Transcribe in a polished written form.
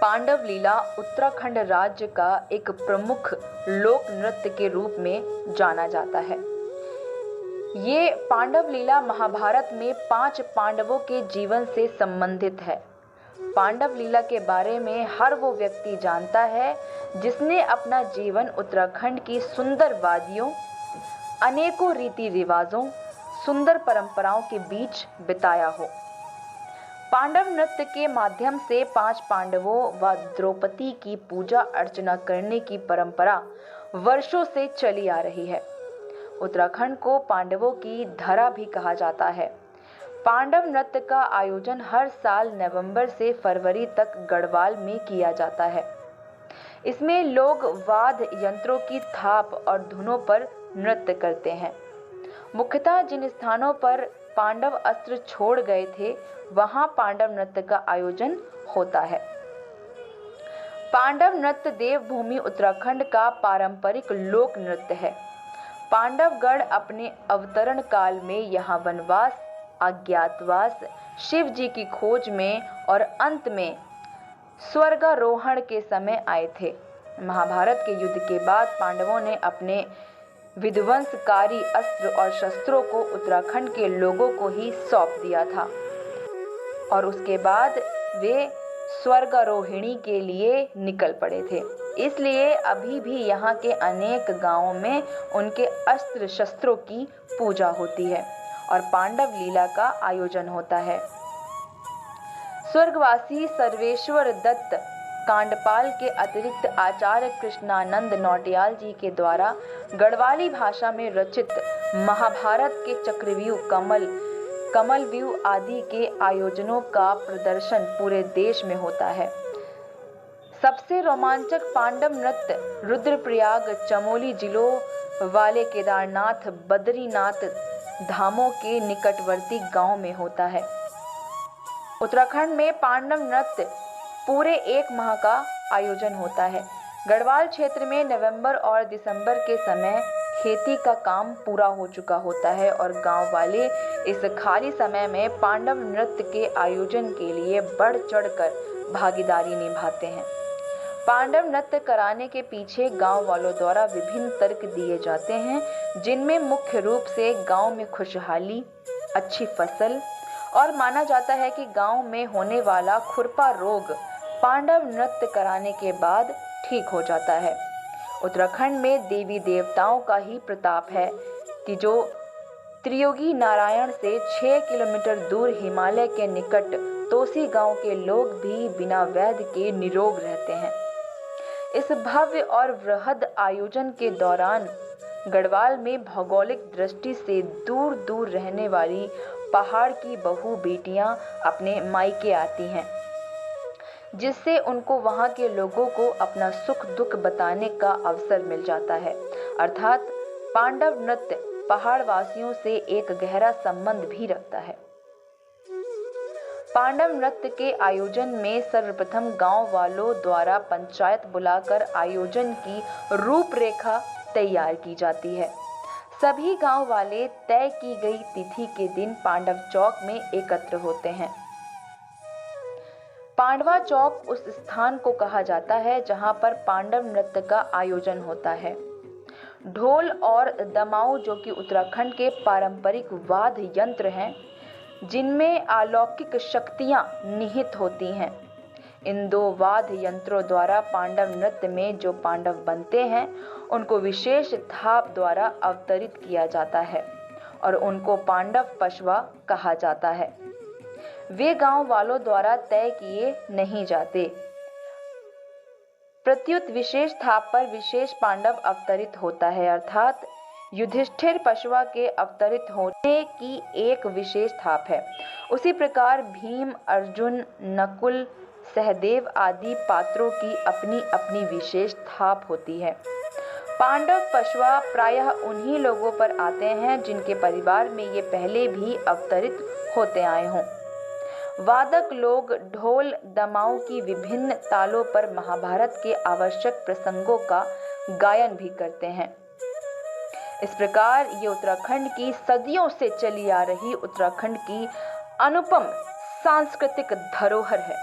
पांडव लीला उत्तराखंड राज्य का एक प्रमुख लोक नृत्य के रूप में जाना जाता है। ये पांडव लीला महाभारत में 5 पांडवों के जीवन से संबंधित है। पांडव लीला के बारे में हर वो व्यक्ति जानता है जिसने अपना जीवन उत्तराखंड की सुंदर वादियों, अनेकों रीति रिवाजों, सुंदर परंपराओं के बीच बिताया हो। पांडव नृत्य के माध्यम से 5 पांडवों व द्रौपदी की पूजा अर्चना करने की परंपरा वर्षों से चली आ रही है। उत्तराखंड को पांडवों की धरा भी कहा जाता है। पांडव नृत्य का आयोजन हर साल नवंबर से फरवरी तक गढ़वाल में किया जाता है। इसमें लोग वाद्य यंत्रों की थाप और धुनों पर नृत्य करते हैं। मुख्यतः जिन स्थानों पर पांडव अस्त्र छोड़ गए थे वहां पांडव नृत्य का आयोजन होता है। पांडव नृत्य देवभूमि उत्तराखंड का पारंपरिक लोक नृत्य है। पांडवगढ़ अपने अवतरण काल में यहाँ वनवास, अज्ञातवास, शिव जी की खोज में और अंत में स्वर्गारोहण के समय आए थे। महाभारत के युद्ध के बाद पांडवों ने अपने विध्वंसकारी अस्त्र और शस्त्रों को उत्तराखंड के लोगों को ही सौंप दिया था और उसके बाद वे स्वर्गारोहिणी के लिए निकल पड़े थे। इसलिए अभी भी यहाँ के अनेक गांवों में उनके अस्त्र शस्त्रों की पूजा होती है और पांडव लीला का आयोजन होता है। स्वर्गवासी सर्वेश्वर दत्त कांडपाल के अतिरिक्त आचार्य कृष्णानंद नौटियाल जी के द्वारा गढ़वाली भाषा में रचित महाभारत के चक्रव्यूह, कमलव्यूह आदि के आयोजनों का प्रदर्शन पूरे देश में होता है। सबसे रोमांचक पांडव नृत्य रुद्रप्रयाग, चमोली जिलों वाले केदारनाथ, बद्रीनाथ धामों के निकटवर्ती गांव में होता है। उत्तराखंड में पांडव नृत्य पूरे 1 माह का आयोजन होता है। गढ़वाल क्षेत्र में नवंबर और दिसंबर के समय खेती का काम पूरा हो चुका होता है और गांव वाले इस खाली समय में पांडव नृत्य के आयोजन के लिए बढ़ चढ़कर भागीदारी निभाते हैं। पांडव नृत्य कराने के पीछे गांव वालों द्वारा विभिन्न तर्क दिए जाते हैं, जिनमें मुख्य रूप से गांव में खुशहाली, अच्छी फसल और माना जाता है कि गांव में होने वाला खुरपा रोग पांडव नृत्य कराने के बाद ठीक हो जाता है। उत्तराखंड में देवी देवताओं का ही प्रताप है कि जो त्रियोगी नारायण से 6 किलोमीटर दूर हिमालय के निकट तोसी गांव के लोग भी बिना वैद्य के निरोग रहते हैं। इस भव्य और वृहद आयोजन के दौरान गढ़वाल में भौगोलिक दृष्टि से दूर दूर रहने वाली पहाड़ की बहू बेटियां अपने मायके आती हैं, जिससे उनको वहां के लोगों को अपना सुख दुख बताने का अवसर मिल जाता है। अर्थात पांडव नृत्य पहाड़ वासियों से एक गहरा संबंध भी रखता है। पांडव नृत्य के आयोजन में सर्वप्रथम गांव वालों द्वारा पंचायत बुलाकर आयोजन की रूपरेखा तैयार की जाती है। सभी गांव वाले तय की गई तिथि के दिन पांडव चौक में एकत्र होते हैं। पांडवा चौक उस स्थान को कहा जाता है जहां पर पांडव नृत्य का आयोजन होता है। ढोल और दमाऊ, जो कि उत्तराखंड के पारंपरिक वाद्य यंत्र हैं, जिनमें अलौकिक शक्तियां निहित होती हैं। इन 2 वाद्य यंत्रों द्वारा पांडव नृत्य में जो पांडव बनते हैं उनको विशेष थाप द्वारा अवतरित किया जाता है और उनको पांडव पशवा कहा जाता है। वे गांव वालों द्वारा तय किए नहीं जाते। प्रत्युत विशेष थाप पर विशेष पांडव अवतरित होता है, अर्थात युधिष्ठिर पशवा के अवतरित होने की एक विशेष थाप है। उसी प्रकार भीम, अर्जुन, नकुल, सहदेव आदि पात्रों की अपनी अपनी विशेष थाप होती है। पांडव पशवा प्रायः उन्हीं लोगों पर आते हैं जिनके परिवार में ये पहले भी अवतरित होते आए हों। वादक लोग ढोल दमाऊ की विभिन्न तालों पर महाभारत के आवश्यक प्रसंगों का गायन भी करते हैं। इस प्रकार ये उत्तराखंड की सदियों से चली आ रही उत्तराखंड की अनुपम सांस्कृतिक धरोहर है।